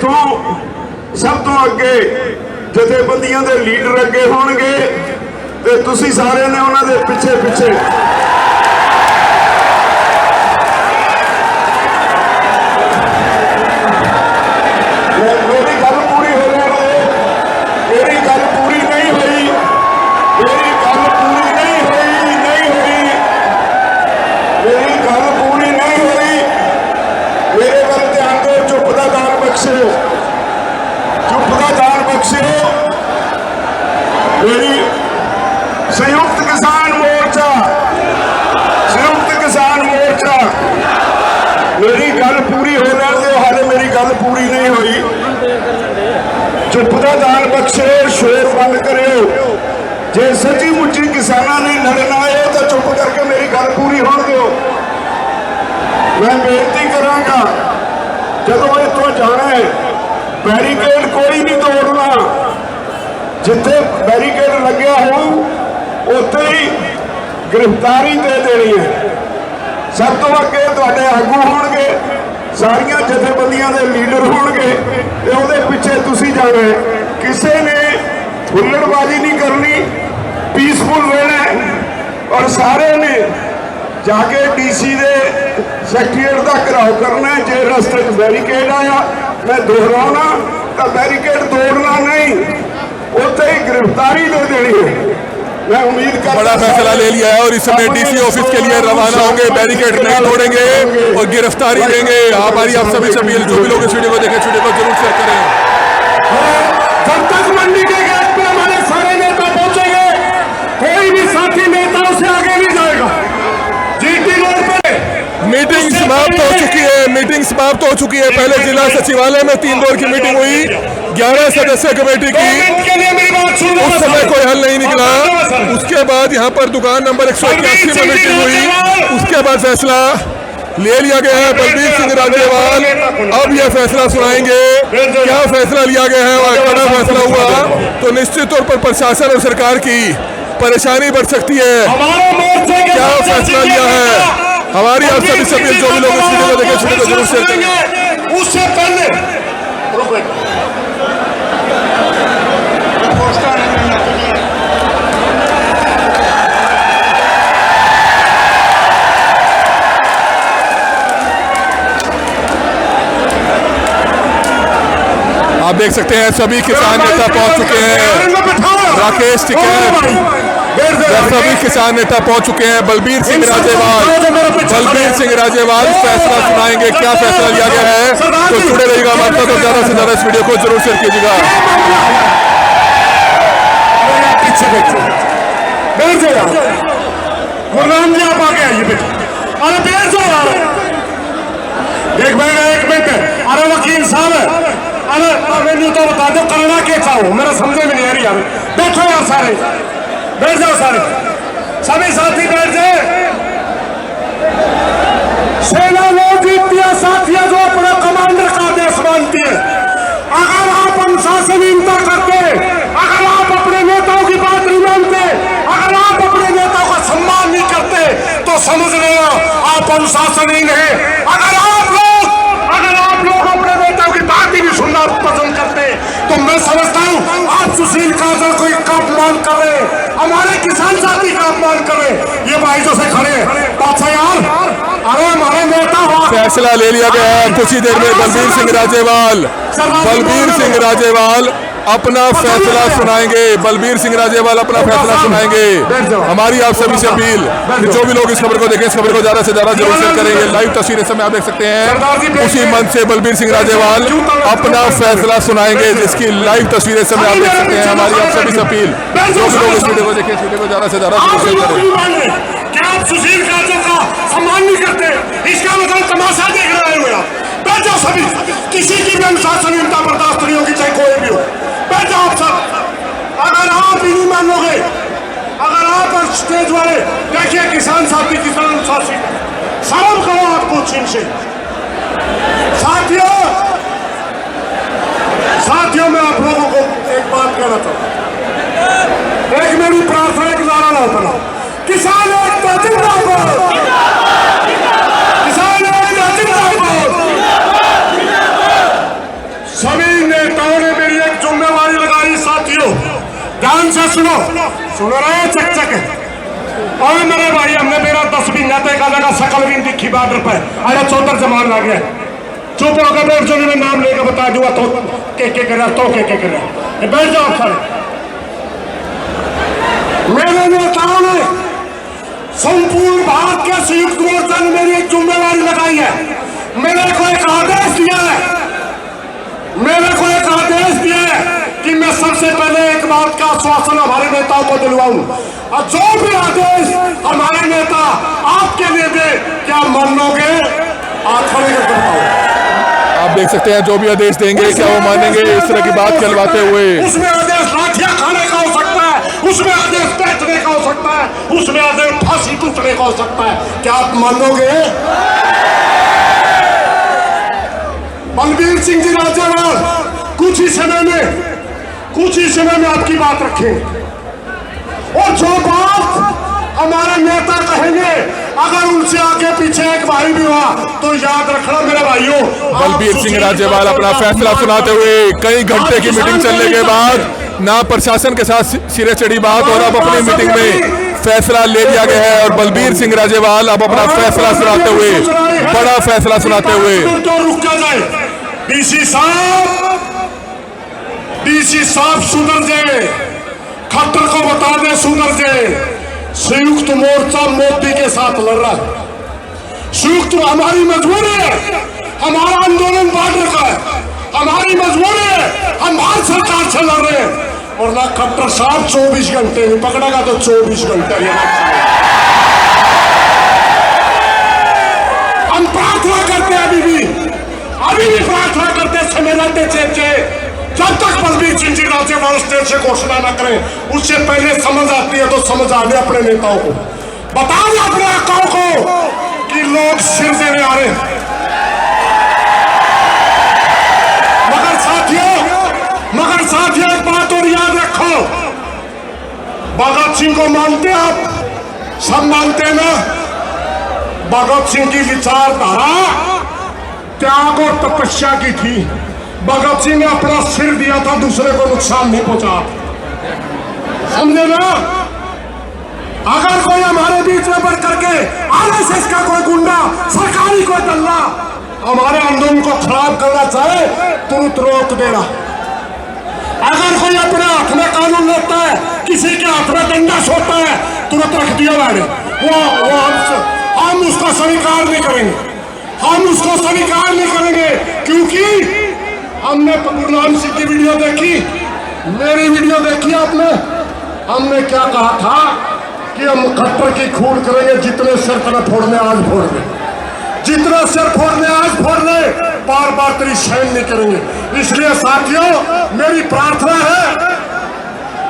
इत्थों सब तो अगे जथेबंदियां दे लीडर अगे होणगे ते तुसीं सारे ने उन्हां दे पिछे पिछे मेरी गल पूरी हो रही है। मेरी गल पूरी नहीं हुई, मेरी गल पूरी नहीं हुई, नहीं हुई, मेरी गल पूरी नहीं हुई। मेरे वाल ध्यान दो, चुप का दान बख्शो, चुप का दान बख्शो। मेरी संयुक्त किसान मोर्चा, संयुक्त किसान मोर्चा, मेरी गल पूरी हो रही है। हाले मेरी गल पूरी नहीं हुई। चुप का दान बख्शो, शोर बंद करो। जे सच्ची मुच्ची किसानों ने लड़ना है तो चुप करके मेरी गल पूरी होने दो। मैं बेनती करांगा, जदों इत्थों जाना है बैरीकेड कोई नहीं तोड़ना। जिथे बैरीकेड लग्या हो उत्थे ही गिरफ्तारी दे देनी है। सब तो अगे तुहाडे आगू होणगे, सारिया जथेबंदियां दे लीडर होणगे ते उहदे पिछे तुसीं जाना है। किसी ने हुल्लड़बाजी नहीं करनी, पीसफुल रहना है और सारे ने जाके डीसी दे सैकटरीएट का घेराव करना है। जे रस्ते च बैरीकेड आया, मैं दोहराना तो बैरीकेड तोड़ना नहीं, उत्थे ही गिरफ्तारी दे देनी है। मैं उम्मीद कर बड़ा फैसला ले लिया है और इस समय डीसी ऑफिस के लिए रवाना होंगे। बैरिकेड नहीं तोड़ेंगे और गिरफ्तारी देंगे। हमारी आप सभी से अपील, जो भी लोग इस वीडियो को देखें, इस वीडियो को जरूर शेयर करें। जब तक मंडी के गेट पे हमारे सारे नेता पहुंचेंगे, कोई भी साथी नेता उसे आगे नहीं जाएगा। जीटी रोड पे मीटिंग समाप्त हो चुकी है, मीटिंग समाप्त हो चुकी है। पहले जिला सचिवालय में 3 दौर की मीटिंग हुई 11 सदस्य कमेटी की, उस समय कोई हल नहीं निकला। उसके बाद यहाँ पर दुकान नंबर 181 में मीटिंग हुई, उसके बाद फैसला ले लिया गया है। बलबीर सिंह राजेवाल अब यह फैसला सुनाएंगे, क्या फैसला लिया गया है और बड़ा फैसला हुआ तो निश्चित तौर पर प्रशासन और सरकार की परेशानी बढ़ सकती है। क्या फैसला लिया है, हमारी आप सभी से अपील, जो भी लोग इस वीडियो को देखें, इस वीडियो को जरूर शेयर करें। उससे पहले आप देख सकते हैं सभी किसान नेता पहुंच चुके हैं। राकेश टिकैत, सभी किसान नेता पहुंच चुके हैं। बलबीर सिंह राजेवाल, बलबीर सिंह राजेवाल फैसला सुनाएंगे। क्या फैसला लिया गया है तो जुड़े रहिएगा हमारे साथ और ज्यादा से ज्यादा इस वीडियो को जरूर शेयर कीजिएगा। आप आगे आइए बेटा, अरे बैठ जाओ यार, देख बैठा 1 मिनट। अरे वकील साहब, अरे मैंने तो बता दो करना क्या चाहो, मेरा समझ में नहीं आ रही यार। बैठो यार सारे, बैठ जाओ सारे, सभी साथी बैठ जाए। सेना वो जीतती है साथियां जो अपने कमांडर का आदेश मानती है। अगर आप अनुशासनहीनता करते, अगर आप अपने नेताओं की बात नहीं मानते, अगर आप अपने नेताओं का सम्मान नहीं करते तो समझ लेना आप अनुशासनहीन है। अगर आप लोग अपने नेताओं की बात ही नहीं सुनना पसंद करते तो मैं समझता हूँ आप सुशील काजल को का अपमान कर रहे, हमारे किसान साथी का अपमान कर रहे। ये भाई जो से खड़े बादशाह यार, अरे हमारे नेता फैसला ले लिया गया है कुछ ही देर में। बलबीर सिंह राजेवाल, बलबीर सिंह राजेवाल अपना फैसला सुनाएंगे। बलबीर सिंह राजेवाल अपना फैसला सुनाएंगे। हमारी आप सभी से अपील, जो भी लोग इस खबर को देखें, इस खबर को ज्यादा से ज्यादा जरूर शेयर करेंगे। लाइव तस्वीरें समय आप देख सकते हैं, उसी मंच से बलबीर सिंह राजेवाल अपना फैसला सुनाएंगे, जिसकी लाइव तस्वीरें समय आप देख सकते हैं। हमारी आप सभी से अपील, जो भी लोग इस वीडियो को देखें, इस वीडियो को ज्यादा से ज्यादा जरूर शेयर करें। क्या आप सुशील काजल का सम्मान नहीं करते? इसका मतलब तमाशा देख रहे हो आप। बैठ जाओ सभी, किसी की भी अनुशासनहीनता बर्दाश्त नहीं होगी, चाहे कोई भी हो। बैठ जाओ आप सब। अगर आप ही नहीं मानोगे, अगर आप स्टेज वाले देखिए किसान साथी, किसान अनुशासित, शर्म करो आपको चीन से। साथियों मैं आप लोगों को एक बात कहना चाहता हूं, एक मेरी प्रार्थना एक नारा ना होता, किसान एकता जिंदाबाद, किसान एकता जिंदाबाद। ध्यान से सुनो, सुनो रहे चक और मेरे भाई हमने मेरा 10 महीना तक का शकल भी दिखी बॉर्डर पर। अरे चौधर जमान लग गया, चुप होकर बैठ जाओ, मैं नाम लेकर बता दूंगा तो के कर रहा, तो के कर रहा, बैठ जाओ सर। मेरे नेताओं ने संपूर्ण भारत के संयुक्त मोर्चा ने मेरी एक जिम्मेवारी लगाई है। मेरे को एक आदेश दिया है, मेरे को एक आदेश दिया है कि मैं सबसे पहले एक बात का आश्वासन हमारे नेताओं को दिलवाऊं, और जो भी आदेश हमारे नेता आपके लिए दे, क्या मानोगे? आप खड़े करके बताओ। आप देख सकते हैं जो भी आदेश देंगे क्या वो मानेंगे, इस तरह की बात कहलवाते हुए। उसमें आदेश लाठियां खाने का हो सकता है, उसमें आदेश बैठने का हो सकता है, उसमें आदेश फांसी टूटने का हो सकता है। क्या आप मानोगे? बलबीर सिंह जी राजेवाल कुछ ही समय में आपकी बात रखें, और जो बात हमारे नेता कहेंगे अगर उनसे आगे पीछे एक भाई भी हुआ तो याद रखना मेरे भाइयों। बलबीर सिंह राजेवाल अपना फैसला सुनाते हुए कई घंटे की मीटिंग चलने के बाद ना प्रशासन के साथ सिरे चढ़ी बात, और अब अपनी मीटिंग में फैसला ले लिया गया है। और बलबीर सिंह राजेवाल अब अपना फैसला सुनाते हुए, बड़ा फैसला सुनाते हुए, तो रुक जाए डीसी साहब सुधर जाए, खट्टर को बता दे सुधर जाए। संयुक्त मोर्चा मोदी के साथ लड़ रहा है, संयुक्त हमारी मजबूरी है, हमारा आंदोलन बॉर्डर का है, हमारी मजबूरी है, हम भारत सरकार से लड़ रहे हैं। और ना खट्टर साहब 24 घंटे नहीं पकड़ेगा तो 24 घंटे हम प्रार्थना करते हैं, अभी भी प्रार्थना करते हैं, समय रहते चे जब तक बलबीर सिंह जी राजेवाल स्टेज से घोषणा न करें, उससे पहले समझ आती है तो समझ आ गया अपने नेताओं को, बता दें अपने आकाओं को कि लोग सिर देने आ रहे हैं। मगर साथियों एक बात और याद रखो, भगत सिंह को मानते आप, सब मानते हैं ना? भगत सिंह की विचारधारा त्याग और तपस्या की थी। भगत सिंह ने अपना सिर दिया था, दूसरे को नुकसान नहीं पहुंचा, समझे ना? अगर कोई हमारे बीच में बढ़ करके आरएसएस का कोई गुंडा, सरकारी कोई दल्ला हमारे आंदोलन को खराब करना चाहे, तुरंत रोक देना। अगर कोई अपने हाथ में कानून लेता है, किसी के हाथ में डंडा छोड़ता है, तुरंत रख दिया मैंने, वो हम उसको स्वीकार नहीं करेंगे, हम उसको स्वीकार नहीं करेंगे, क्योंकि हमने गुरनाम सिंह की वीडियो देखी, मेरी वीडियो देखी आपने। हमने क्या कहा था कि हम खट्टर की खून करेंगे, जितने सिर तरह फोड़ने आज फोड़ दे, जितने सिर फोड़ने आज फोड़ दे, बार बार तेरी सहन नहीं करेंगे। इसलिए साथियों मेरी प्रार्थना है,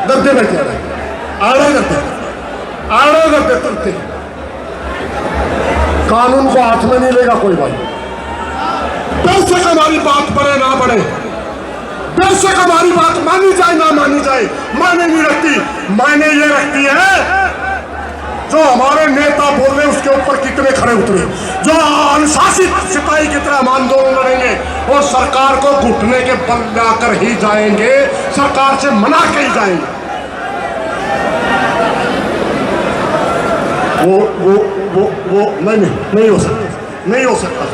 गद्दे में क्या आड़े गद्दे तुरते, कानून को हाथ में नहीं लेगा कोई भाई। बेशक हमारी बात बढ़े ना बढ़े, बेशक हमारी बात मानी जाए ना मानी जाए, मायने नहीं रखती, मायने ये रखती है जो हमारे नेता बोल रहे उसके ऊपर कितने खड़े उतरे, जो अनुशासित सिपाही की तरह हम आंदोलन लड़ेंगे और सरकार को घुटने के बल लाकर ही जाएंगे, सरकार से मना के ही जाएंगे। वो नहीं हो सकता, नहीं हो सकता।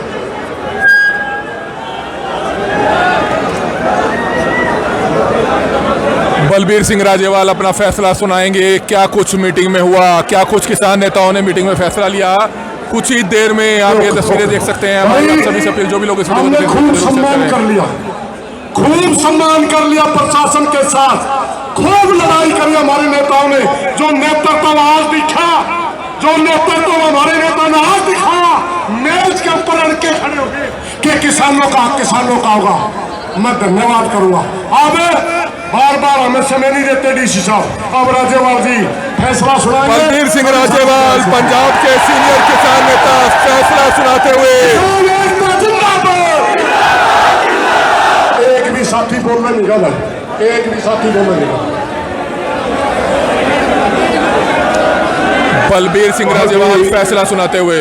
बलबीर सिंह राजेवाल अपना फैसला सुनाएंगे, क्या कुछ मीटिंग में हुआ, क्या कुछ किसान नेताओं ने मीटिंग में फैसला लिया। कुछ ही देर में आप ये तस्वीरें देख सकते हैं। हमारी सभी से अपील, जो भी लोग इस वीडियो को खूब सम्मान कर लिया, खूब सम्मान कर लिया प्रशासन के साथ, खूब लड़ाई करी हमारे नेताओं ने। जो नेतृत्व आज दिखा, जो नेतृत्व हमारे नेता ने आज दिखाया, मेज के ऊपर अड़ के खड़े हो गए कि किसानों का होगा। मैं धन्यवाद करूंगा। अब बार बार हमें समय नहीं देते डीसी साहब, अब राजेवाल जी फैसला सुनाएंगे। बलबीर सिंह राजेवाल पंजाब के सीनियर किसान नेता फैसला सुनाते हुए। एक भी साथी बोलना नहीं गा भाई, एक भी साथी बोलना नहीं गा। बलबीर सिंह राजेवाल फैसला सुनाते हुए।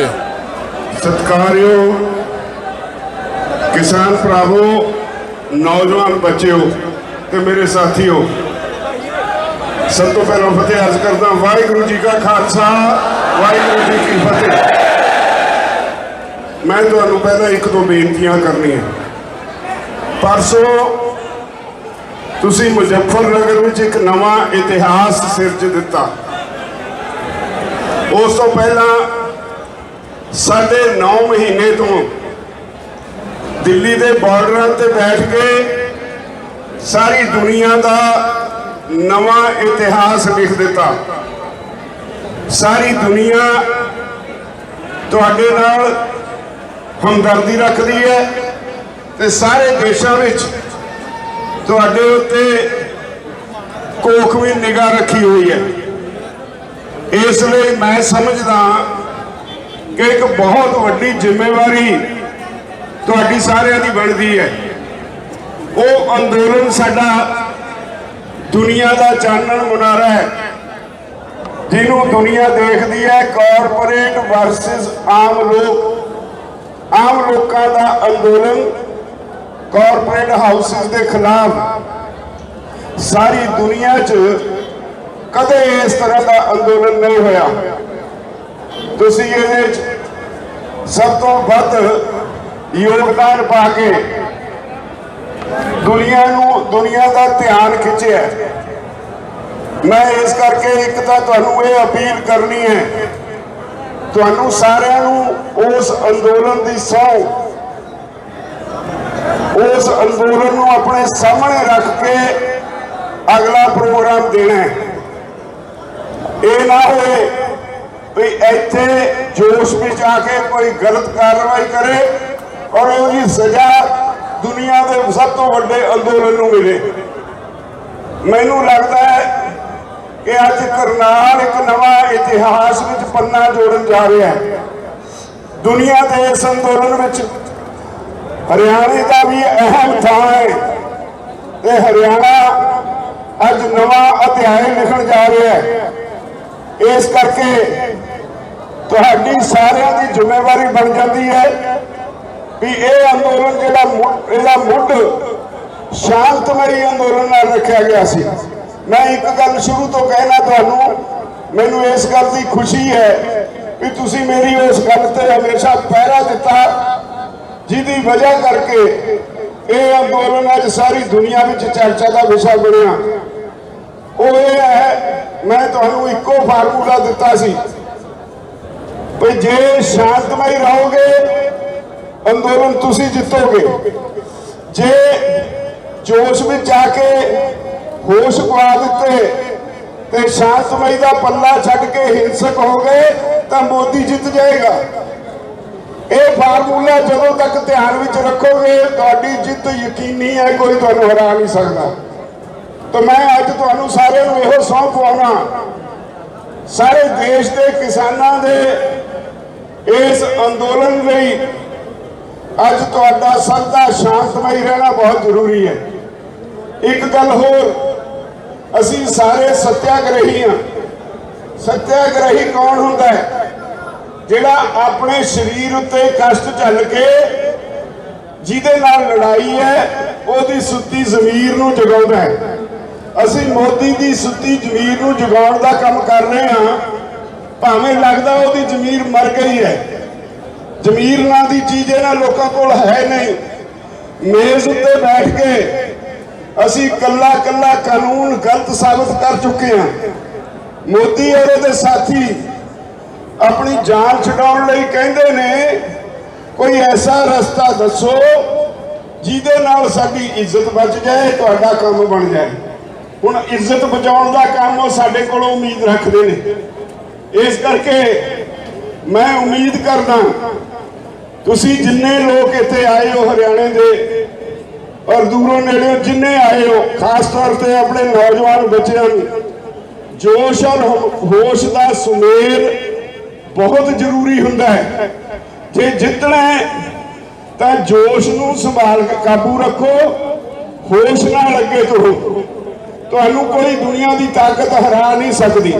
सत्कार्यों किसान भरावों, नौजवान बच्चों ते मेरे साथियों, ਸਭ ਤੋਂ ਪਹਿਲਾਂ ਫਤਿਹ ਅਰਜ਼ ਕਰਦਾ, ਵਾਹਿਗੁਰੂ ਜੀ ਕਾ ਖਾਲਸਾ, ਵਾਹਿਗੁਰੂ ਜੀ ਕੀ ਫਤਿਹ। ਮੈਂ ਤੁਹਾਨੂੰ ਪਹਿਲਾਂ ਇੱਕ ਦੋ ਬੇਨਤੀਆਂ ਕਰਨੀਆਂ। ਪਰਸੋਂ ਤੁਸੀਂ ਮੁਜ਼ੱਫਰਨਗਰ ਵਿੱਚ ਇੱਕ ਨਵਾਂ ਇਤਿਹਾਸ ਸਿਰਜ ਦਿੱਤਾ। ਉਸ ਤੋਂ ਪਹਿਲਾਂ 9.5 ਮਹੀਨੇ ਤੋਂ ਦਿੱਲੀ ਦੇ ਬਾਰਡਰਾਂ ਤੇ ਬੈਠ ਕੇ ਸਾਰੀ ਦੁਨੀਆ ਦਾ ਨਵਾਂ ਇਤਿਹਾਸ ਲਿਖ ਦਿੱਤਾ। ਸਾਰੀ ਦੁਨੀਆ ਤੁਹਾਡੇ ਨਾਲ ਹਮਦਰਦੀ ਰੱਖਦੀ ਹੈ ਤੇ ਸਾਰੇ ਦੇਸ਼ਾਂ ਵਿੱਚ ਤੁਹਾਡੇ ਉੱਤੇ ਕੋਖਵੀਂ ਨਿਗਾਹ ਰੱਖੀ ਹੋਈ ਹੈ। ਇਸ ਲਈ ਮੈਂ ਸਮਝਦਾ ਕਿ ਇੱਕ ਬਹੁਤ ਵੱਡੀ ਜ਼ਿੰਮੇਵਾਰੀ ਤੁਹਾਡੀ ਸਾਰਿਆਂ ਦੀ ਬਣਦੀ ਹੈ। ਉਹ ਅੰਦੋਲਨ ਸਾਡਾ ਦੁਨੀਆ ਦਾ ਚਾਨਣ ਮੁਨਾਰਾ ਹੈ, ਜਿਹਨੂੰ ਦੁਨੀਆ ਦੇਖਦੀ ਹੈ। ਕਾਰਪੋਰੇਟ ਵਰਸਸ ਆਮ ਲੋਕ, ਆਮ ਲੋਕਾਂ ਦਾ ਅੰਦੋਲਨ ਕਾਰਪੋਰੇਟ ਹਾਊਸਿਸ ਦੇ ਖਿਲਾਫ। ਸਾਰੀ ਦੁਨੀਆ 'ਚ ਕਦੇ ਇਸ ਤਰ੍ਹਾਂ ਦਾ ਅੰਦੋਲਨ ਨਹੀਂ ਹੋਇਆ। ਤੁਸੀਂ ਇਹਦੇ 'ਚ ਸਭ ਤੋਂ ਵੱਧ ਯੋਗਦਾਨ ਪਾ ਕੇ ਦੁਨੀਆ ਦਾ ਧਿਆਨ ਖਿੱਚਿਆ। ਮੈਂ ਇਸ ਕਰਕੇ ਇੱਕ ਤਾਂ ਤੁਹਾਨੂੰ ਇਹ ਅਪੀਲ ਕਰਨੀ ਹੈ, ਤੁਹਾਨੂੰ ਸਾਰਿਆਂ ਨੂੰ ਉਸ ਅੰਦੋਲਨ ਦੀ ਸਹੁੰ, ਉਸ ਅੰਦੋਲਨ ਨੂੰ ਆਪਣੇ ਸਾਹਮਣੇ ਰੱਖ ਕੇ ਅਗਲਾ ਪ੍ਰੋਗਰਾਮ ਦੇਣਾ ਹੈ। ਇਹ ਨਾ ਹੋਏ ਵੀ ਇੱਥੇ ਜੋਸ਼ ਵਿੱਚ ਆ ਕੇ ਕੋਈ ਗਲਤ ਕਾਰਵਾਈ ਕਰੇ ਔਰ ਉਹਦੀ ਸਜ਼ਾ ਦੁਨੀਆ ਦੇ ਸਭ ਤੋਂ ਵੱਡੇ ਅੰਦੋਲਨ ਨੂੰ ਮਿਲੇ। ਮੈਨੂੰ ਲੱਗਦਾ ਹੈ ਕਿ ਅੱਜ ਕਰਨਾਲ ਇੱਕ ਨਵਾਂ ਇਤਿਹਾਸ ਵਿੱਚ ਪੰਨਾ ਜੋੜਨ ਜਾ ਰਿਹਾ ਹੈ। ਦੁਨੀਆ ਦੇ ਇਸ ਅੰਦੋਲਨ ਵਿੱਚ ਹਰਿਆਣੇ ਦਾ ਵੀ ਅਹਿਮ ਥਾਂ ਹੈ ਤੇ ਹਰਿਆਣਾ ਅੱਜ ਨਵਾਂ ਅਧਿਆਇ ਲਿਖਣ ਜਾ ਰਿਹਾ ਹੈ। ਇਸ ਕਰਕੇ ਤੁਹਾਡੀ ਸਾਰਿਆਂ ਦੀ ਜ਼ਿੰਮੇਵਾਰੀ ਬਣ ਜਾਂਦੀ ਹੈ ਵੀ ਇਹ ਅੰਦੋਲਨ ਇਹਦਾ ਮੁੱਢ ਸ਼ਾਂਤਮਈ ਅੰਦੋਲਨ ਨਾਲ ਰੱਖਿਆ ਗਿਆ ਸੀ। ਮੈਂ ਇੱਕ ਗੱਲ ਸ਼ੁਰੂ ਤੋਂ ਕਹਿਣਾ ਤੁਹਾਨੂੰ, ਮੈਨੂੰ ਇਸ ਗੱਲ ਦੀ ਖੁਸ਼ੀ ਹੈ ਵੀ ਤੁਸੀਂ ਮੇਰੀ ਉਸ ਗੱਲ ਤੇ ਹਮੇਸ਼ਾ ਪਹਿਰਾ ਦਿੱਤਾ, ਜਿਹਦੀ ਵਜ੍ਹਾ ਕਰਕੇ ਇਹ ਅੰਦੋਲਨ ਅੱਜ ਸਾਰੀ ਦੁਨੀਆ ਵਿੱਚ ਚਰਚਾ ਦਾ ਵਿਸ਼ਾ ਬਣਿਆ। ਉਹ ਇਹ ਹੈ, ਮੈਂ ਤੁਹਾਨੂੰ ਇੱਕੋ ਫਾਰਮੂਲਾ ਦਿੱਤਾ ਸੀ ਵੀ ਜੇ ਸ਼ਾਂਤਮਈ ਰਹੋਗੇ ਅੰਦੋਲਨ ਤੁਸੀਂ ਜਿੱਤੋਗੇ। ਜੇ ਜੋਸ਼ ਵਿੱਚ ਆ ਕੇ ਹੋਸ਼ ਗਵਾ ਦਿੱਤੇ ਤੇ ਸ਼ਾਂਤਮਈ ਦਾ ਪੱਲਾ ਛੱਡ ਕੇ ਹਿੰਸਕ ਹੋ ਗਏ ਤਾਂ ਮੋਦੀ ਜਿੱਤ ਜਾਏਗਾ। ਇਹ ਫਾਰਮੂਲਾ ਜਦੋਂ ਤੱਕ ਧਿਆਨ ਵਿੱਚ ਰੱਖੋਗੇ ਤੁਹਾਡੀ ਜਿੱਤ ਯਕੀਨੀ ਹੈ, ਕੋਈ ਤੁਹਾਨੂੰ ਹਰਾ ਨਹੀਂ ਸਕਦਾ। ਤਾਂ ਮੈਂ ਅੱਜ ਤੁਹਾਨੂੰ ਸਾਰਿਆਂ ਨੂੰ ਇਹੋ ਸਹੁੰ ਪਵਾਉਣਾ, ਸਾਰੇ ਦੇਸ਼ ਦੇ ਕਿਸਾਨਾਂ ਦੇ ਇਸ ਅੰਦੋਲਨ ਲਈ ਅੱਜ ਤੁਹਾਡਾ ਸਭ ਦਾ ਸ਼ਾਂਤਮਈ ਰਹਿਣਾ ਬਹੁਤ ਜ਼ਰੂਰੀ ਹੈ। ਇੱਕ ਗੱਲ ਹੋਰ, ਅਸੀਂ ਸਾਰੇ ਸੱਤਿਆਗ੍ਰਹੀ ਹਾਂ। ਸੱਤਿਆਗ੍ਰਹੀ ਕੌਣ ਹੁੰਦਾ ਹੈ? ਜਿਹੜਾ ਆਪਣੇ ਸਰੀਰ ਉੱਤੇ ਕਸ਼ਟ ਝੱਲ ਕੇ ਜਿਹਦੇ ਨਾਲ ਲੜਾਈ ਹੈ ਉਹਦੀ ਸੁੱਤੀ ਜ਼ਮੀਰ ਨੂੰ ਜਗਾਉਂਦਾ ਹੈ। ਅਸੀਂ ਮੋਦੀ ਦੀ ਸੁੱਤੀ ਜ਼ਮੀਰ ਨੂੰ ਜਗਾਉਣ ਦਾ ਕੰਮ ਕਰ ਰਹੇ ਹਾਂ। ਭਾਵੇਂ ਲੱਗਦਾ ਉਹਦੀ ਜ਼ਮੀਰ ਮਰ ਗਈ ਹੈ। ਜ਼ਮੀਰ ਨਾਂ ਦੀ ਚੀਜ਼ ਇਹਨਾਂ ਲੋਕਾਂ ਕੋਲ ਹੈ ਨਹੀਂ। ਮੇਜ਼ ਉੱਤੇ ਬੈਠ ਕੇ ਅਸੀਂ ਕੱਲਾ ਕੱਲਾ ਕਾਨੂੰਨ ਗਲਤ ਸਾਬਤ ਕਰ ਚੁੱਕੇ ਹਾਂ। ਮੋਦੀ ਔਰ ਉਹਦੇ ਸਾਥੀ ਆਪਣੀ ਜਾਨ ਛਡਾਉਣ ਲਈ ਕਹਿੰਦੇ ਨੇ ਕੋਈ ਐਸਾ ਰਸਤਾ ਦੱਸੋ ਜਿਹਦੇ ਨਾਲ ਸਾਡੀ ਇੱਜ਼ਤ ਬਚ ਜਾਏ, ਤੁਹਾਡਾ ਕੰਮ ਬਣ ਜਾਏ। ਹੁਣ ਇੱਜ਼ਤ ਬਚਾਉਣ ਦਾ ਕੰਮ ਉਹ ਸਾਡੇ ਕੋਲੋਂ ਉਮੀਦ ਰੱਖਦੇ ਨੇ। ਇਸ ਕਰਕੇ ਮੈਂ ਉਮੀਦ ਕਰਦਾ ਤੁਸੀਂ ਜਿੰਨੇ ਲੋਕ ਇੱਥੇ ਆਏ ਹੋ ਹਰਿਆਣੇ ਦੇ ਔਰ ਦੂਰੋਂ ਨੇੜਿਓਂ ਜਿੰਨੇ ਆਏ ਹੋ, ਖਾਸ ਤੌਰ ਤੇ ਆਪਣੇ ਨੌਜਵਾਨ ਬੱਚਿਆਂ ਨੂੰ ਜੋਸ਼ ਔਰ ਹੋਸ਼ ਦਾ ਸੁਮੇਲ ਬਹੁਤ ਜ਼ਰੂਰੀ ਹੁੰਦਾ ਹੈ। ਜੇ ਜਿੱਤਣਾ ਤਾਂ ਜੋਸ਼ ਨੂੰ ਸੰਭਾਲ ਕੇ ਕਾਬੂ ਰੱਖੋ, ਹੋਸ਼ ਨਾਲ ਅੱਗੇ ਤੁਰੋ। ਤੁਹਾਨੂੰ ਕੋਈ ਦੁਨੀਆ ਦੀ ਤਾਕਤ ਹਰਾ ਨਹੀਂ ਸਕਦੀ।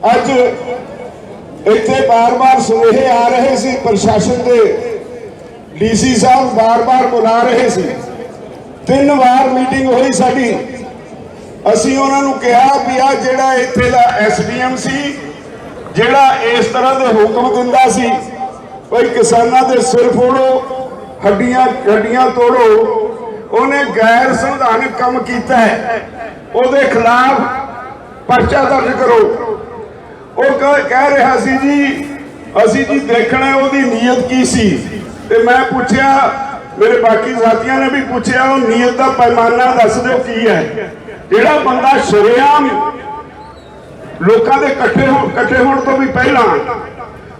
ਅੱਜ ਇੱਥੇ ਬਾਰ-ਬਾਰ ਸੁਨੇਹੇ ਆ ਰਹੇ ਸੀ, ਪ੍ਰਸ਼ਾਸਨ ਦੇ ਡੀਸੀ ਸਾਹਿਬ ਬਾਰ-ਬਾਰ ਬੁਲਾ ਰਹੇ ਸੀ। 3 ਵਾਰ ਮੀਟਿੰਗ ਹੋਈ ਸਾਡੀ। ਅਸੀਂ ਉਹਨਾਂ ਨੂੰ ਕਿਹਾ ਵੀ ਆ ਜਿਹੜਾ ਇੱਥੇ ਦਾ ਐਸਡੀਐਮ ਸੀ, ਜਿਹੜਾ ਇਸ ਤਰ੍ਹਾਂ ਦੇ ਹੁਕਮ ਦਿੰਦਾ ਸੀ ਭਈ ਕਿਸਾਨਾਂ ਦੇ ਸਿਰ ਫੋੜੋ, ਹੱਡੀਆਂ ਤੋੜੋ, ਉਹਨੇ ਗੈਰ ਸੰਵਿਧਾਨਕ ਕੰਮ ਕੀਤਾ ਹੈ, ਉਹਦੇ ਖਿਲਾਫ ਪਰਚਾ ਦਰਜ ਕਰੋ। ਉਹ ਕਹਿ ਰਿਹਾ ਸੀ ਜੀ ਅਸੀਂ ਜੀ ਦੇਖਣਾ ਉਹਦੀ ਨੀਅਤ ਕੀ ਸੀ। ਤੇ ਮੈਂ ਪੁੱਛਿਆ, ਮੇਰੇ ਬਾਕੀ ਸਾਥੀਆਂ ਨੇ ਵੀ ਪੁੱਛਿਆ, ਉਹ ਨੀਅਤ ਦਾ ਪੈਮਾਨਾ ਦੱਸ ਦਿਓ ਕੀ ਹੈ। ਜਿਹੜਾ ਬੰਦਾ ਸ਼ਰੇਆਮ ਲੋਕਾਂ ਦੇ ਇਕੱਠੇ ਹੋਣ ਤੋਂ ਵੀ ਪਹਿਲਾਂ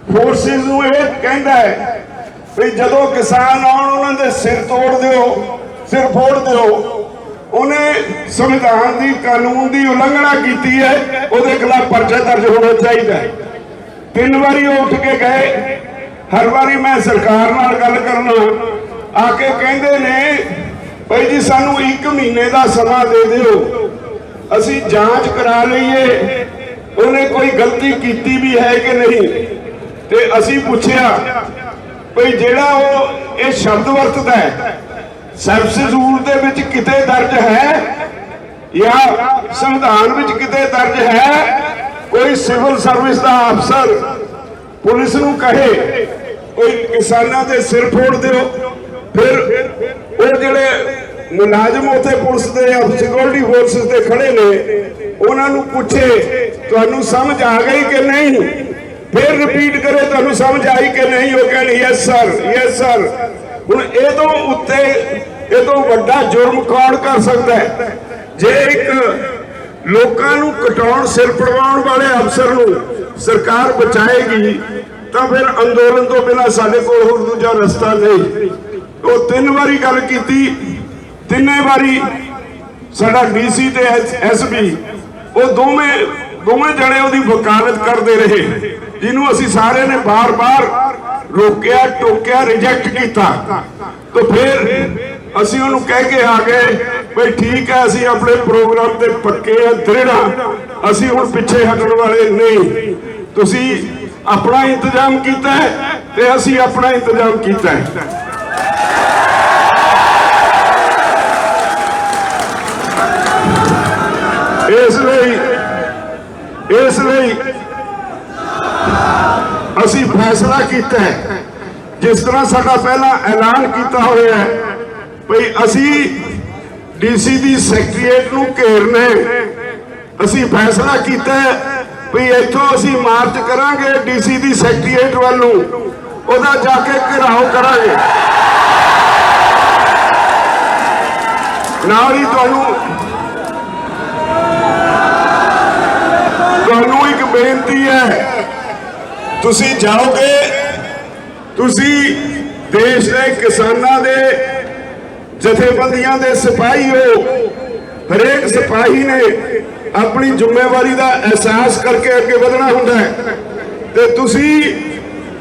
ਫੋਰਸਿਸ ਨੂੰ ਇਹ ਕਹਿੰਦਾ ਹੈ ਵੀ ਜਦੋਂ ਕਿਸਾਨ ਆਉਣ ਉਹਨਾਂ ਦੇ ਸਿਰ ਤੋੜ ਦਿਓ, ਸਿਰ ਫੋੜ ਦਿਓ, ਉਹਨੇ ਸੰਵਿਧਾਨ ਦੀ, ਕਾਨੂੰਨ ਦੀ ਉਲੰਘਣਾ ਕੀਤੀ ਹੈ, ਉਹਦੇ ਖਿਲਾਫ ਪਰਚਾ ਦਰਜ ਹੋਣਾ ਚਾਹੀਦਾ ਹੈ। 3 ਵਾਰੀ ਉਹ ਉੱਠ ਕੇ ਗਏ। ਹਰ ਵਾਰੀ ਮੈਂ ਸਰਕਾਰ ਨਾਲ ਗੱਲ ਕਰਨਾ, ਆ ਕੇ ਕਹਿੰਦੇ ਨੇ ਭਾਈ ਜੀ ਸਾਨੂੰ 1 ਮਹੀਨੇ ਦਾ ਸਮਾਂ ਦੇ ਦਿਓ, ਅਸੀਂ ਜਾਂਚ ਕਰਾ ਲਈਏ ਉਹਨੇ ਕੋਈ ਗਲਤੀ ਕੀਤੀ ਵੀ ਹੈ ਕਿ ਨਹੀਂ। ਤੇ ਅਸੀਂ ਪੁੱਛਿਆ ਭਾਈ ਜਿਹੜਾ ਉਹ ਇਹ ਸ਼ਬਦ ਵਰਤਦਾ ਹੈ ਸਬਸਟੀਟਿਊਟ ਦੇ ਵਿੱਚ ਕਿਤੇ ਦਰਜ ਹੈ ਜਾਂ ਸੰਵਿਧਾਨ ਵਿੱਚ ਕਿਤੇ ਦਰਜ ਹੈ ਕੋਈ ਸਿਵਲ ਸਰਵਿਸ ਦਾ ਅਫਸਰ ਪੁਲਿਸ ਨੂੰ ਕਹੇ ਕੋਈ ਕਿਸਾਨਾਂ ਦੇ ਸਿਰ ਫੋੜ ਦਿਓ, ਫਿਰ ਉਹ ਜਿਹੜੇ ਮੁਲਾਜ਼ਮ ਉੱਥੇ ਪੁਲਿਸ ਦੇ ਸਿਕਿਉਰਿਟੀ ਫੋਰਸਿਸ ਦੇ ਖੜੇ ਨੇ ਉਹਨਾਂ ਨੂੰ ਪੁੱਛੇ ਤੁਹਾਨੂੰ ਸਮਝ ਆ ਗਈ ਕਿ ਨਹੀਂ, ਫਿਰ ਰਿਪੀਟ ਕਰੇ ਤੁਹਾਨੂੰ ਸਮਝ ਆਈ ਕਿ ਨਹੀਂ, ਉਹ ਕਹਿੰਦੇ ਯੈਸ ਸਰ। ਹੁਣ ਇਹ ਤੋਂ ਉੱਤੇ, ਇਹ ਤੋਂ ਵੱਡਾ ਜੁਰਮ ਕੌਣ ਕਰ ਸਕਦਾ ਹੈ? ਜੇ ਇੱਕ ਲੋਕਾਂ ਨੂੰ ਕਟਾਉਣ, ਸਿਰ ਪੜਵਾਉਣ ਵਾਲੇ ਅਫਸਰ ਨੂੰ ਸਰਕਾਰ ਬਚਾਏਗੀ ਤਾਂ ਫਿਰ ਅੰਦੋਲਨ ਤੋਂ ਬਿਨਾਂ ਸਾਡੇ ਕੋਲ ਹੋਰ ਦੂਜਾ ਰਸਤਾ ਨਹੀਂ। ਉਹ 3 ਵਾਰੀ ਗੱਲ ਕੀਤੀ, 3 ਵਾਰੀ ਸਾਡਾ ਡੀਸੀ ਤੇ ਐਸਪੀ ਉਹ ਦੋਵੇਂ ਜਣੇ ਉਹਦੀ ਵਕਾਲਤ ਕਰਦੇ ਰਹੇ, ਜਿਹਨੂੰ ਅਸੀਂ ਸਾਰੇ ਨੇ ਬਾਰ-ਬਾਰ ਰੋਕਿਆ, ਟੋਕਿਆ, ਰਿਜੈਕਟ ਕੀਤਾ। ਤਾਂ ਫਿਰ ਅਸੀਂ ਉਹਨੂੰ ਕਹਿ ਕੇ ਆ ਗਏ ਬਈ ਠੀਕ ਹੈ, ਅਸੀਂ ਆਪਣੇ ਪ੍ਰੋਗਰਾਮ ਤੇ ਪੱਕੇ ਆ, ਦ੍ਰਿੜ ਆ, ਅਸੀਂ ਹੁਣ ਪਿੱਛੇ ਹਟਣ ਵਾਲੇ ਨਹੀਂ। ਤੁਸੀਂ ਆਪਣਾ ਇੰਤਜ਼ਾਮ ਕੀਤਾ ਹੈ ਤੇ ਅਸੀਂ ਆਪਣਾ ਇੰਤਜ਼ਾਮ ਕੀਤਾ ਹੈ। ਇਸ ਲਈ ਅਸੀਂ ਫੈਸਲਾ ਕੀਤਾ ਹੈ, ਜਿਸ ਤਰ੍ਹਾਂ ਸਾਡਾ ਪਹਿਲਾਂ ਐਲਾਨ ਕੀਤਾ ਹੋਇਆ ਹੈ ਭਈ ਅਸੀਂ ਡੀਸੀ ਦੀ ਸੈਕਟਰੀਏਟ ਨੂੰ ਘੇਰਨਾ। ਅਸੀਂ ਫੈਸਲਾ ਕੀਤਾ ਹੈ ਵੀ ਇੱਥੋਂ ਅਸੀਂ ਮਾਰਚ ਕਰਾਂਗੇ ਡੀਸੀ ਦੀ ਸੈਕਟਰੀਏਟ ਵੱਲ ਨੂੰ, ਉਹਦਾ ਜਾ ਕੇ ਘਿਰਾਓ ਕਰਾਂਗੇ। ਨਾਲ ਹੀ ਤੁਹਾਨੂੰ ਇੱਕ ਬੇਨਤੀ ਹੈ, ਤੁਸੀਂ ਜਾਓਗੇ, ਤੁਸੀਂ ਦੇਸ਼ ਦੇ ਕਿਸਾਨਾਂ ਦੇ ਜਥੇਬੰਦੀਆਂ ਦੇ ਸਿਪਾਹੀ ਹੋ। ਹਰੇਕ ਸਿਪਾਹੀ ਨੇ ਆਪਣੀ ਜ਼ਿੰਮੇਵਾਰੀ ਦਾ ਅਹਿਸਾਸ ਕਰਕੇ ਅੱਗੇ ਵਧਣਾ ਹੁੰਦਾ ਹੈ ਤੇ ਤੁਸੀਂ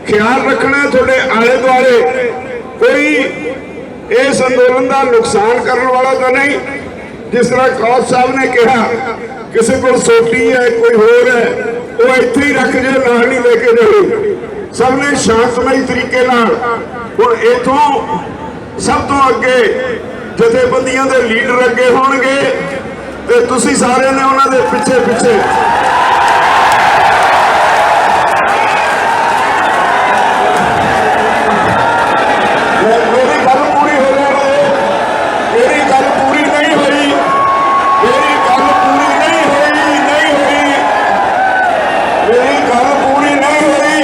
ਖਿਆਲ ਰੱਖਣਾ ਤੁਹਾਡੇ ਆਲੇ ਦੁਆਲੇ ਕੋਈ ਇਸ ਅੰਦੋਲਨ ਦਾ ਨੁਕਸਾਨ ਕਰਨ ਵਾਲਾ ਤਾਂ ਨਹੀਂ। ਜਿਸ ਤਰ੍ਹਾਂ ਕੌਰ ਸਾਹਿਬ ਨੇ ਕਿਹਾ ਕਿਸੇ ਕੋਲ ਸੋਟੀ ਹੈ, ਕੋਈ ਹੋਰ ਹੈ, ਉਹ ਇੱਥੇ ਹੀ ਰੱਖ ਜੇ, ਨਾਲ ਨਹੀਂ ਲੈ ਕੇ ਜਾਣੀ। ਸਭ ਨੇ ਸ਼ਾਂਤਮਈ ਤਰੀਕੇ ਨਾਲ, ਹੁਣ ਇਥੋਂ ਸਭ ਤੋਂ ਅੱਗੇ ਜਥੇਬੰਦੀਆਂ ਦੇ ਲੀਡਰ ਅੱਗੇ ਹੋਣਗੇ ਤੇ ਤੁਸੀਂ ਸਾਰਿਆਂ ਨੇ ਉਹਨਾਂ ਦੇ ਪਿੱਛੇ ਮੇਰੀ ਗੱਲ ਪੂਰੀ ਹੋ ਜਾਣੀ। ਮੇਰੀ ਗੱਲ ਪੂਰੀ ਨਹੀਂ ਹੋਈ, ਮੇਰੀ ਗੱਲ ਪੂਰੀ ਨਹੀਂ ਹੋਈ, ਮੇਰੀ ਗੱਲ ਪੂਰੀ ਨਹੀਂ ਹੋਈ।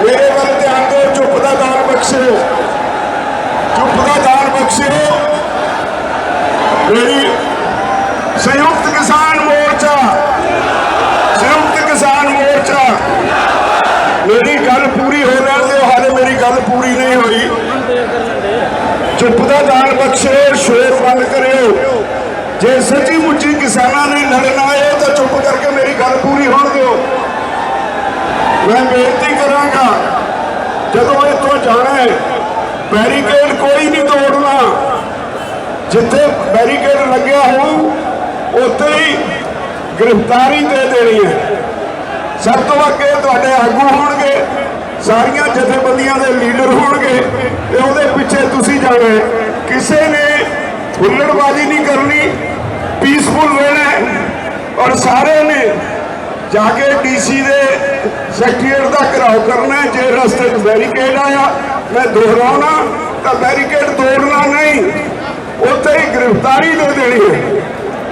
ਮੇਰੇ ਵੱਲ ਧਿਆਨ ਦਿਓ, ਚੁੱਪ ਦਾ ਦਾਨ ਬਖਸ਼ਿਓ, ਚੁੱਪ ਦਾ ਦਾਨ ਬਖਸ਼ਿਓ। ਮੇਰੀ ਸੰਯੁਕਤ ਕਿਸਾਨ ਮੋਰਚਾ, ਸੰਯੁਕਤ ਕਿਸਾਨ ਮੋਰਚਾ, ਮੇਰੀ ਗੱਲ ਪੂਰੀ ਹੋ ਲੈਣ ਦਿਓ, ਹਾਲੇ ਮੇਰੀ ਗੱਲ ਪੂਰੀ ਨਹੀਂ ਹੋਈ। ਚੁੱਪ ਦਾ ਦਾਨ ਬਖਸ਼ਿਓ, ਸ਼ੋਰ ਬੰਦ ਕਰਿਓ। ਜੇ ਸੱਚੀ ਮੁੱਚੀ ਕਿਸਾਨਾਂ ਨੇ ਲੜਨਾ ਹੈ ਤਾਂ ਚੁੱਪ ਕਰਕੇ ਮੇਰੀ ਗੱਲ ਪੂਰੀ ਹੋਣ ਦਿਓ। ਮੈਂ ਬੇਨਤੀ ਕਰਾਂਗਾ, ਜਦੋਂ ਇੱਥੋਂ ਜਾਣਾ ਹੈ ਬੈਰੀਕੇਡ ਕੋਈ ਨਹੀਂ ਤੋੜਨਾ। ਜਿੱਥੇ ਬੈਰੀਕੇਡ ਲੱਗਿਆ ਹੋਊ ਉੱਥੇ ਹੀ ਗ੍ਰਿਫਤਾਰੀ ਦੇ ਦੇਣੀ ਹੈ। ਸਭ ਤੋਂ ਅੱਗੇ ਤੁਹਾਡੇ ਆਗੂ ਹੋਣਗੇ, ਸਾਰੀਆਂ ਜਥੇਬੰਦੀਆਂ ਦੇ ਲੀਡਰ ਹੋਣਗੇ ਤੇ ਉਹਦੇ ਪਿੱਛੇ ਤੁਸੀਂ ਜਾਣਾ। ਕਿਸੇ ਨੇ ਹੁੱਲੜਬਾਜ਼ੀ ਨਹੀਂ ਕਰਨੀ, ਪੀਸਫੁਲ ਵੇਣਾ ਔਰ ਸਾਰਿਆਂ ਨੇ ਜਾ ਕੇ ਡੀਸੀ ਦੇ ਸੈਕਟਰੀਏਟ ਦਾ ਘਿਰਾਓ ਕਰਨਾ। ਜੇ ਰਸਤੇ 'ਚ ਬੈਰੀਕੇਡ ਆਇਆ, ਮੈਂ दोहराना ਤਾਂ बैरिकेड तोड़ना नहीं, ਉੱਥੇ ही गिरफ्तारी दे देनी है।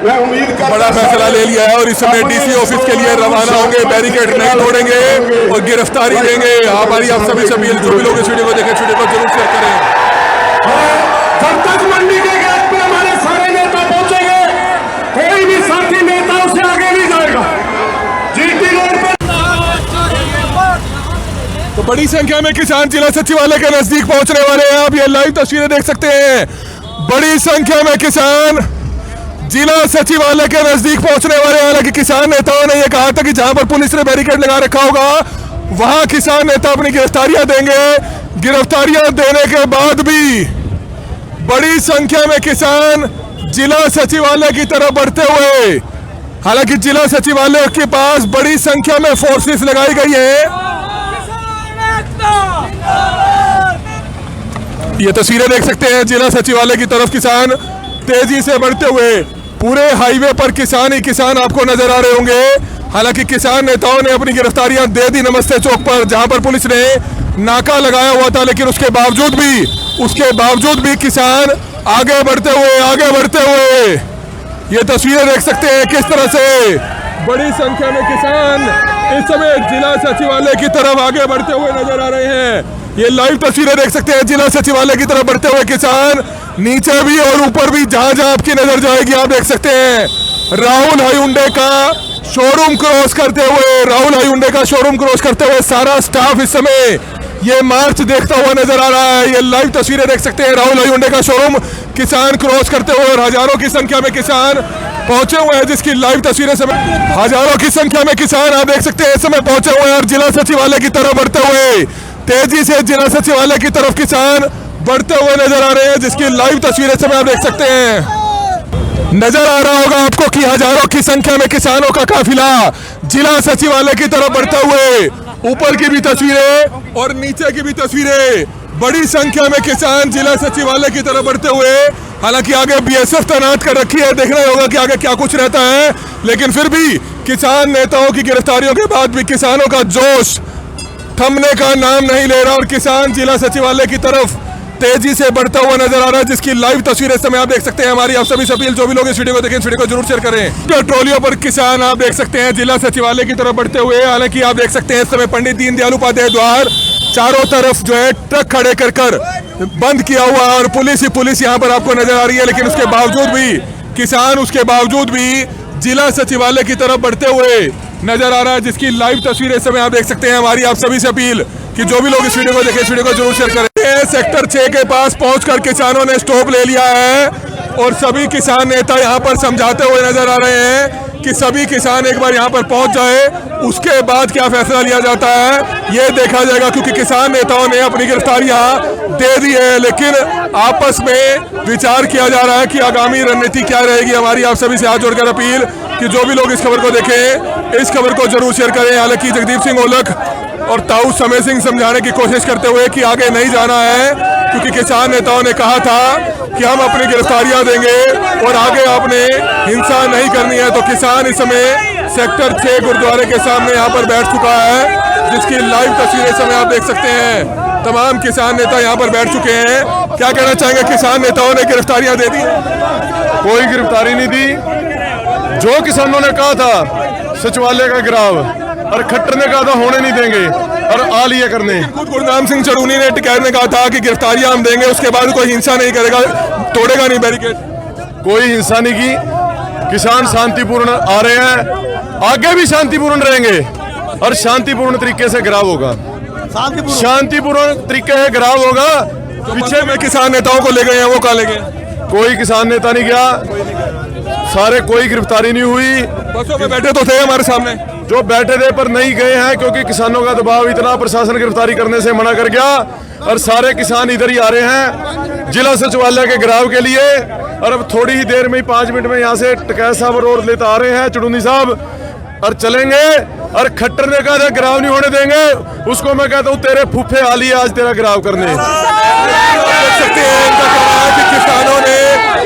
मैं उम्मीद करता बड़ा फैसला ले लिया है और इस समय डीसी ऑफिस के लिए रवाना होंगे। बैरिकेड नहीं तोड़ेंगे और गिरफ्तारी देंगे। हमारी आप सभी से अपील, जो भी लोग इस वीडियो को देखें, वीडियो को जरूर शेयर करें। जब तक मंडी के गेट पे हमारे सारे नेता पहुंचेंगे, कोई भी साथी नेता उससे आगे नहीं जाएगा। जीटी रोड पे तो बड़ी संख्या में किसान जिला सचिवालय के नजदीक पहुंचने वाले हैं। आप ये लाइव तस्वीरें देख सकते हैं। बड़ी संख्या में किसान जिला सचिवालय के नजदीक पहुंचने वाले हैं। हालांकि किसान नेताओं ने यह कहा था कि जहां पर पुलिस ने बैरिकेड लगा रखा होगा वहां किसान नेता अपनी गिरफ्तारियां देंगे। गिरफ्तारियां देने के बाद भी बड़ी संख्या में किसान जिला सचिवालय की तरफ बढ़ते हुए, हालांकि जिला सचिवालय के पास बड़ी संख्या में फोर्सेस लगाई गई है। ये तस्वीरें देख सकते हैं, जिला सचिवालय की तरफ किसान तेजी से बढ़ते हुए। पूरे हाईवे पर किसान ही किसान आपको नजर आ रहे होंगे। हालांकि किसान नेताओं ने अपनी गिरफ्तारियां दे दी नमस्ते चौक पर, जहां पर पुलिस ने नाका लगाया हुआ था, लेकिन उसके बावजूद भी किसान आगे बढ़ते हुए ये तस्वीरें देख सकते हैं किस तरह से बड़ी संख्या में किसान इस समय जिला सचिवालय की तरफ आगे बढ़ते हुए नजर आ रहे हैं। ये लाइव तस्वीरें देख सकते हैं, जिला सचिवालय की तरफ बढ़ते हुए किसान, नीचे भी और ऊपर भी, जहां जहां आपकी नजर जाएगी आप देख सकते हैं। राहुल हायुंडे का शोरूम क्रॉस करते हुए सारा स्टाफ इस समय ये मार्च देखता हुआ नजर आ रहा है। ये लाइव तस्वीरें देख सकते हैं, राहुल हायुंडे का शोरूम किसान क्रॉस करते हुए, और हजारों की संख्या में किसान पहुंचे हुए हैं, जिसकी लाइव तस्वीरें समय हजारों की संख्या में किसान आप देख सकते हैं इस समय पहुंचे हुए हैं और जिला सचिवालय की तरफ बढ़ते हुए, तेजी से जिला सचिवालय की तरफ किसान बढ़ते हुए नजर आ रहे हैं, जिसकी लाइव तस्वीरें समय आप देख सकते हैं। नजर आ रहा होगा आपको कि हजारों की संख्या में किसानों का काफिला जिला सचिवालय की तरफ बढ़ते हुए, ऊपर की भी तस्वीरें और नीचे की भी तस्वीरें, बड़ी संख्या में किसान जिला सचिवालय की तरफ बढ़ते हुए। हालांकि आगे बीएसएफ तैनात कर रखी है, देखना होगा कि आगे क्या कुछ रहता है, लेकिन फिर भी किसान नेताओं की गिरफ्तारियों के बाद भी किसानों का जोश थमने का नाम नहीं ले रहा और किसान जिला सचिवालय की तरफ तेजी से बढ़ता हुआ नजर आ रहा है, जिसकी लाइव तस्वीरें इस समय आप देख सकते हैं। हमारी आप सभी से अपील, जो भी लोग इस वीडियो को देखें, इस वीडियो को जरूर शेयर करें। तो ट्रॉलियों पर किसान आप देख सकते हैं जिला सचिवालय की तरफ बढ़ते हुए। हालांकि आप देख सकते हैं इस समय पंडित दीनदयाल उपाध्याय द्वार चारों तरफ जो है ट्रक खड़े कर बंद किया हुआ और पुलिस यहाँ पर आपको नजर आ रही है, लेकिन उसके बावजूद भी किसान जिला सचिवालय की तरफ बढ़ते हुए नजर आ रहा है, जिसकी लाइव तस्वीरें इस समय आप देख सकते हैं। हमारी आप सभी से अपील कि जो भी लोग इस वीडियो को देखें, इस वीडियो को जरूर शेयर करें। सेक्टर 6 के पास पहुंचकर किसानों ने स्टॉप ले लिया है और सभी किसान नेता यहां पर समझाते हुए नजर आ रहे हैं कि सभी किसान एक बार यहां पर पहुंच जाए, उसके बाद क्या फैसला लिया जाता है ये देखा जाएगा, क्योंकि किसान नेताओं ने अपनी गिरफ्तारियां दे दी है, लेकिन आपस में विचार किया जा रहा है कि आगामी रणनीति क्या रहेगी। हमारी आप सभी से हाथ जोड़कर अपील कि जो भी लोग इस खबर को देखें, इस खबर को जरूर शेयर करें। हालांकि जगदीप सिंह औलख और ताऊ समय सिंह समझाने की कोशिश करते हुए कि आगे नहीं जाना है, क्योंकि किसान नेताओं ने कहा था कि हम अपनी गिरफ्तारियां देंगे और आगे आपने हिंसा नहीं करनी है। तो किसान इस समय सेक्टर 6 गुरुद्वारे के सामने यहाँ पर बैठ चुका है, जिसकी लाइव तस्वीरें इस समय आप देख सकते हैं। तमाम किसान नेता यहाँ पर बैठ चुके हैं। क्या कहना चाहेंगे, किसान नेताओं ने गिरफ्तारियां दे दी? कोई गिरफ्तारी नहीं दी। जो किसानों ने कहा था सचिवालय का गिराव और खट्टर ने कहा था होने नहीं देंगे और आ लिया करने। खुद गुरनाम सिंह चरूनी ने टिकैत ने कहा था कि गिरफ्तारियां हम देंगे, उसके बाद कोई हिंसा नहीं करेगा, तोड़ेगा नहीं बैरिकेड। कोई हिंसा नहीं की, किसान शांतिपूर्ण आ रहे हैं, आगे भी शांतिपूर्ण रहेंगे और शांतिपूर्ण तरीके से गिराव होगा। शांतिपूर्ण तरीके से गिराव होगा। पीछे में किसान नेताओं को ले गए हैं, वो कहाँ ले गए? कोई किसान नेता नहीं गया, सारे कोई गिरफ्तारी नहीं हुई। बसों में बैठे तो थे हमारे सामने, जो बैठे थे पर नहीं गए हैं, क्योंकि किसानों का दबाव इतना, प्रशासन गिरफ्तारी करने से मना कर गया और सारे किसान इधर ही आ रहे हैं जिला सचिवालय के गिराव के लिए। और अब थोड़ी ही देर में ही 5 मिनट में यहाँ से टिकैत साहब रोड लेता आ रहे हैं, चुड़ूनी साहब, और चलेंगे। और खट्टर ने कहा था गिराव नहीं होने देंगे, उसको मैं कहता हूँ तेरे फूफे आ लिए आज तेरा गिराव करने। देख सकते हैं इनका कहना है कि किसानों ने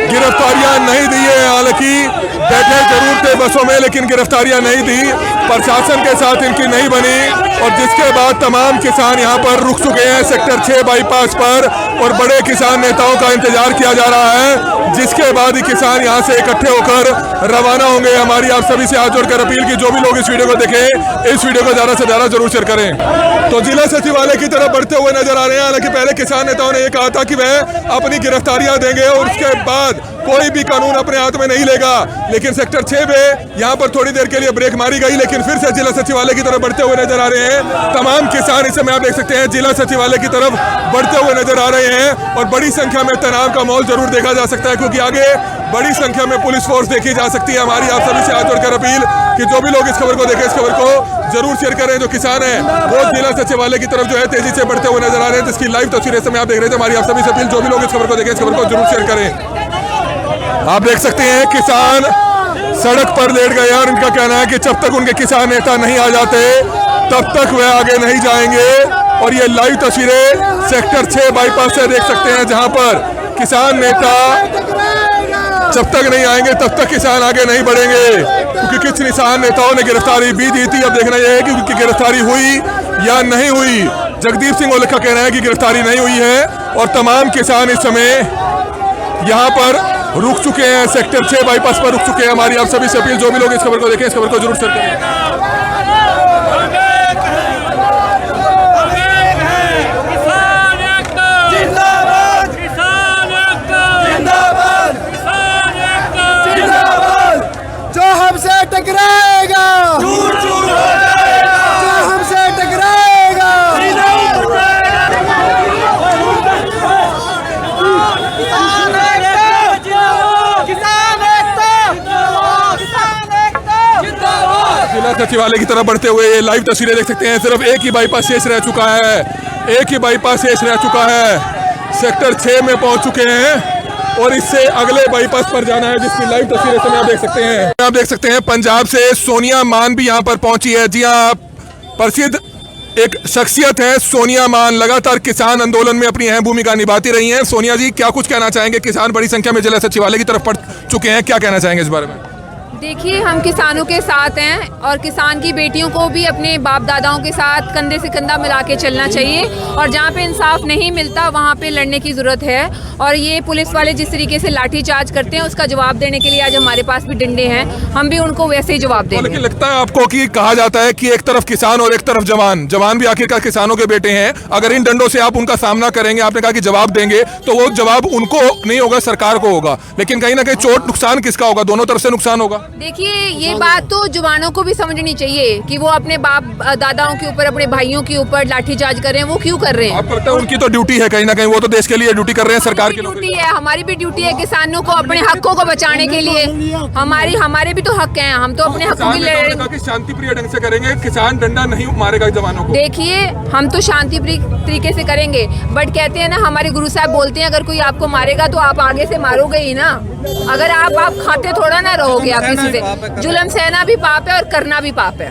गिरफ्तारियां नहीं दी है। हालांकि बैठे जरूर थे बसों में, लेकिन गिरफ्तारियां नहीं दी, प्रशासन के साथ इनकी नहीं बनी, और जिसके बाद तमाम किसान यहाँ पर रुक चुके हैं सेक्टर 6 बाईपास पर, और बड़े किसान नेताओं का इंतजार किया जा रहा है, जिसके बाद ही किसान यहाँ से इकट्ठे होकर रवाना होंगे। हमारी आप सभी से हाथ जोड़कर अपील की जो भी लोग इस वीडियो को देखें, इस वीडियो को ज्यादा से ज्यादा जरूर शेयर करें। तो जिला सचिवालय की तरफ बढ़ते हुए नजर आ रहे हैं। हालांकि पहले किसान नेताओं ने यह कहा था कि वह अपनी गिरफ्तारियां देंगे और उसके बाद कोई भी कानून अपने हाथ में नहीं लेगा, लेकिन सेक्टर 6 में यहाँ पर थोड़ी देर के लिए ब्रेक मारी गई, लेकिन फिर से जिला सचिवालय की तरफ बढ़ते हुए नजर आ रहे हैं। तमाम किसान इस समय आप देख सकते हैं जिला सचिवालय की तरफ बढ़ते हुए नजर आ रहे हैं, और बड़ी संख्या में तनाव का माहौल जरूर देखा जा सकता है, क्योंकि आगे बड़ी संख्या में पुलिस फोर्स देखी जा सकती है। हमारी आप सभी से हाथ जोड़कर अपील कि जो भी लोग इस खबर को देखें, इस खबर को जरूर शेयर करें। जो किसान है वो जिला सचिवालय की तरफ जो है तेजी से बढ़ते हुए नजर आ रहे हैं, जिसकी लाइव तस्वीरें समय आप देख रहे थे। हमारी आप सभी से अपील जो भी लोग इस खबर को देखें, इस खबर को जरूर शेयर करें। आप देख सकते हैं किसान सड़क पर लेट गए हैं, और इनका कहना है कि जब तक उनके किसान नेता नहीं आ जाते तब तक वे आगे नहीं जाएंगे। और ये लाइव तस्वीरें सेक्टर 6 बाईपास से देख सकते हैं, जहां पर किसान नेता जब तक नहीं आएंगे तब तक किसान आगे नहीं बढ़ेंगे, क्योंकि कुछ किसान नेताओं ने गिरफ्तारी भी दी थी। अब देखना यह है कि उनकी गिरफ्तारी हुई या नहीं हुई। जगदीप सिंह ओलख का कहना है कि गिरफ्तारी नहीं हुई है, और तमाम किसान इस समय यहाँ पर रुक चुके हैं, सेक्टर 6 बाईपास पर रुक चुके हैं। हमारी आप सभी से अपील जो भी लोग इस खबर को देखें, इस खबर को जरूर शेयर करें। जो हमसे टकराएगा जो हमसे टकराएगा जिला सचिवालय की तरफ बढ़ते हुए ये लाइव तस्वीरें देख सकते हैं। सिर्फ एक ही बाईपास शेष रह चुका है, एक ही बाईपास शेष रह चुका है। सेक्टर 6 में पहुंच चुके हैं, और इससे अगले बाईपास पर जाना है, जिसकी लाइव तस्वीरें समय आप देख सकते हैं। आप देख सकते हैं पंजाब से सोनिया मान भी यहां पर पहुंची है। जी हां, प्रसिद्ध एक शख्सियत है सोनिया मान, लगातार किसान आंदोलन में अपनी अहम भूमिका निभाती रही हैं। सोनिया जी, क्या कुछ कहना चाहेंगे? किसान बड़ी संख्या में जिला सचिवालय की तरफ पड़ चुके हैं, क्या कहना चाहेंगे इस बारे में? देखिए, हम किसानों के साथ हैं, और किसान की बेटियों को भी अपने बाप दादाओं के साथ कंधे से कंधा मिला के चलना चाहिए, और जहाँ पे इंसाफ नहीं मिलता वहाँ पे लड़ने की ज़रूरत है। और ये पुलिस वाले जिस तरीके से लाठीचार्ज करते हैं, उसका जवाब देने के लिए आज हमारे पास भी डंडे हैं, हम भी उनको वैसे ही जवाब देंगे। लेकिन लगता है आपको कि कहा जाता है कि एक तरफ किसान और एक तरफ जवान, जवान भी आखिरकार किसानों के बेटे हैं। अगर इन डंडों से आप उनका सामना करेंगे, आपने कहा कि जवाब देंगे, तो वो जवाब उनको नहीं होगा, सरकार को होगा, लेकिन कहीं ना कहीं चोट नुकसान किसका होगा? दोनों तरफ से नुकसान होगा। देखिए, ये बात तो जवानों को भी समझनी चाहिए कि वो अपने बाप दादाओं के ऊपर, अपने भाइयों के ऊपर लाठीचार्ज कर रहे हैं, वो क्यों कर रहे हैं? आपको लगता है उनकी तो ड्यूटी है, कहीं ना कहीं वो तो देश के लिए ड्यूटी कर रहे हैं, सरकार की ड्यूटी है, हमारी भी ड्यूटी है किसानों को अपने हकों को बचाने के लिए। हमारे भी तो हक हैं, हम तो अपने हकों के लिए शांति प्रिय ढंग से करेंगे, किसान डंडा नहीं मारेगा जवानों को। देखिए, हम तो शांति प्रिय तरीके से करेंगे, बट कहते हैं ना, हमारे गुरु साहब बोलते हैं, अगर कोई आपको मारेगा तो आप आगे से मारोगे ही ना। अगर आप खाते थोड़ा ना रहोगे, आप किसी से जुल्म सहना भी पाप है और करना भी पाप है।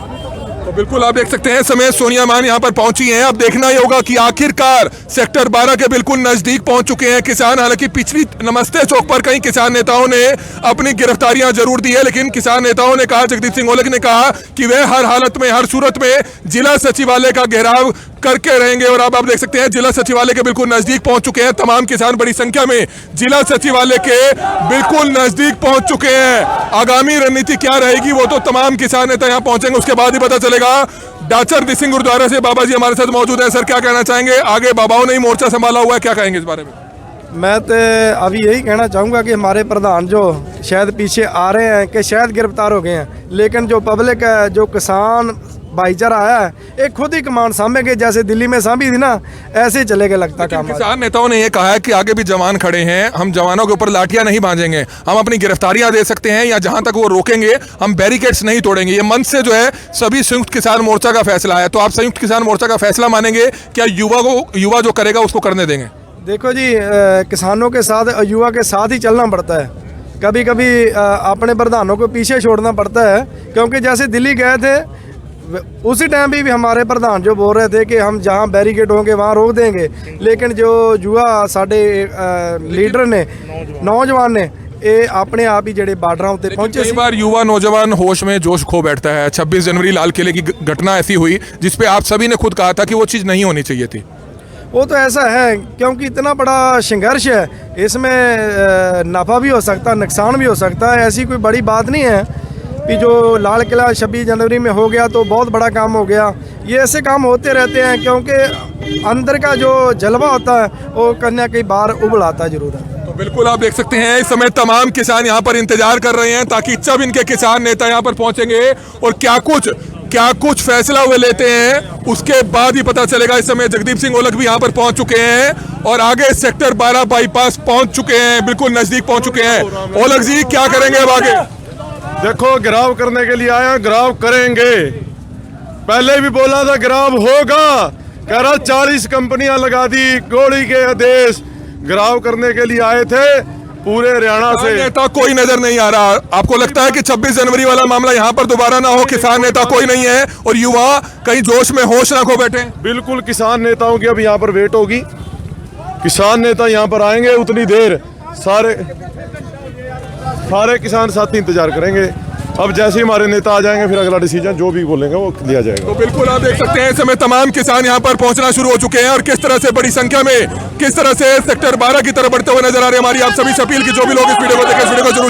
तो बिल्कुल आप देख सकते हैं समय सोनिया मान यहां पर पहुंची हैं। अब देखना ही होगा कि आखिरकार सेक्टर 12 के बिल्कुल नजदीक पहुंच चुके हैं किसान। हालांकि पिछली नमस्ते चौक पर कई किसान नेताओं ने अपनी गिरफ्तारियां जरूर दी है, लेकिन किसान नेताओं ने कहा, जगदीप सिंह ओलख ने कहा कि वे हर हालत में, हर सूरत में जिला सचिवालय का घेराव करके रहेंगे। और अब आप देख सकते हैं जिला सचिवालय के बिल्कुल नजदीक पहुंच चुके हैं। तमाम किसान बड़ी संख्या में जिला सचिवालय के बिल्कुल नजदीक पहुंच चुके हैं। आगामी रणनीति क्या रहेगी वो तो तमाम किसान नेता यहां पहुंचेंगे, उसके बाद ही पता चलेगा। डाचर दिसिंह गुरुद्वारा से बाबा जी हमारे साथ मौजूद हैं। सर, क्या कहना चाहेंगे? आगे बाबाओं ने ही मोर्चा संभाला हुआ है, क्या कहेंगे इस बारे में? मैं तो अभी यही कहना चाहूँगा कि हमारे प्रधान जो शायद पीछे आ रहे हैं, कि शायद गिरफ्तार हो गए हैं, लेकिन जो पब्लिक है, जो किसान भाईचारा आया है, एक खुद ही कमान सामभेंगे, जैसे दिल्ली में सामभी थी ना, ऐसे ही चलेगा लगता काम। किसान नेताओं ने यह कहा है कि आगे भी जवान खड़े हैं, हम जवानों के ऊपर लाठियां नहीं बांधेंगे, हम अपनी गिरफ्तारियां दे सकते हैं, या जहां तक वो रोकेंगे हम बैरिकेड्स नहीं तोड़ेंगे। ये मन से जो है सभी संयुक्त किसान मोर्चा का फैसला है। तो आप संयुक्त किसान मोर्चा का फैसला मानेंगे? क्या युवा जो करेगा उसको करने देंगे? देखो जी, किसानों के साथ, युवा के साथ ही चलना पड़ता है। कभी कभी अपने प्रधानों को पीछे छोड़ना पड़ता है, क्योंकि जैसे दिल्ली गए थे उसी टाइम भी हमारे प्रधान जो बोल रहे थे कि हम जहां बैरिकेड होंगे वहां रोक देंगे, लेकिन जो युवा साडे लीडर ने, नौजवान ने ਇਹ ਆਪਣੇ ਆਪ ਹੀ ਜਿਹੜੇ ਬਾਰਡਰਾਂ ਉੱਤੇ ਪਹੁੰचे कई ਸੀ। बार युवा नौजवान होश में जोश खो बैठता है। 26 जनवरी लाल किले की घटना ऐसी हुई जिसपे आप सभी ने खुद कहा था कि वो चीज़ नहीं होनी चाहिए थी। वो तो ऐसा है क्योंकि इतना बड़ा संघर्ष है, इसमें नफ़ा भी हो सकता है, नुकसान भी हो सकता है। ऐसी कोई बड़ी बात नहीं है कि जो लाल किला 26 जनवरी में हो गया तो बहुत बड़ा काम हो गया। ये ऐसे काम होते रहते हैं क्योंकि अंदर का जो जलवा होता है वो कहीं ना कहीं बाहर उबल आता जरूर है। तो बिल्कुल आप देख सकते हैं इस समय तमाम किसान यहाँ पर इंतजार कर रहे हैं ताकि जब इनके किसान नेता यहाँ पर पहुंचेंगे और क्या कुछ फैसला वे लेते हैं उसके बाद ही पता चलेगा। इस समय जगदीप सिंह ओलख भी यहाँ पर पहुंच चुके हैं और आगे सेक्टर 12 बाईपास पहुंच चुके हैं, बिल्कुल नजदीक पहुंच चुके हैं। ओलख जी क्या करेंगे अब आगे? देखो, घेराव करने के लिए आया, घेराव करेंगे। पहले भी बोला था घेराव होगा, कह रहा 40 कंपनियां लगा दी, गोली के आदेश। घेराव करने के लिए आए थे पूरे हरियाणा से। नेता कोई नजर नहीं आ रहा। आपको लगता है कि 26 जनवरी वाला मामला यहाँ पर दोबारा ना हो? किसान नेता कोई नहीं है और युवा कहीं जोश में होश ना खो बैठे? बिल्कुल, किसान नेताओं की अब यहाँ पर वेट होगी। किसान नेता यहाँ पर आएंगे, उतनी देर सारे किसान साथी इंतजार करेंगे। अब जैसे ही हमारे नेता आ जाएंगे फिर अगला डिसीजन जो भी बोलेंगे वो लिया जाएगा। तो बिल्कुल आप देख सकते हैं इस समय तमाम किसान यहाँ पर पहुंचना शुरू हो चुके हैं और किस तरह से बड़ी संख्या में किस तरह से सेक्टर 12 की तरफ बढ़ते हुए नजर आ रहे हैं। हमारी आप सभी से अपील की जो भी लोग इस वीडियो को देखें, इस वीडियो को जरूर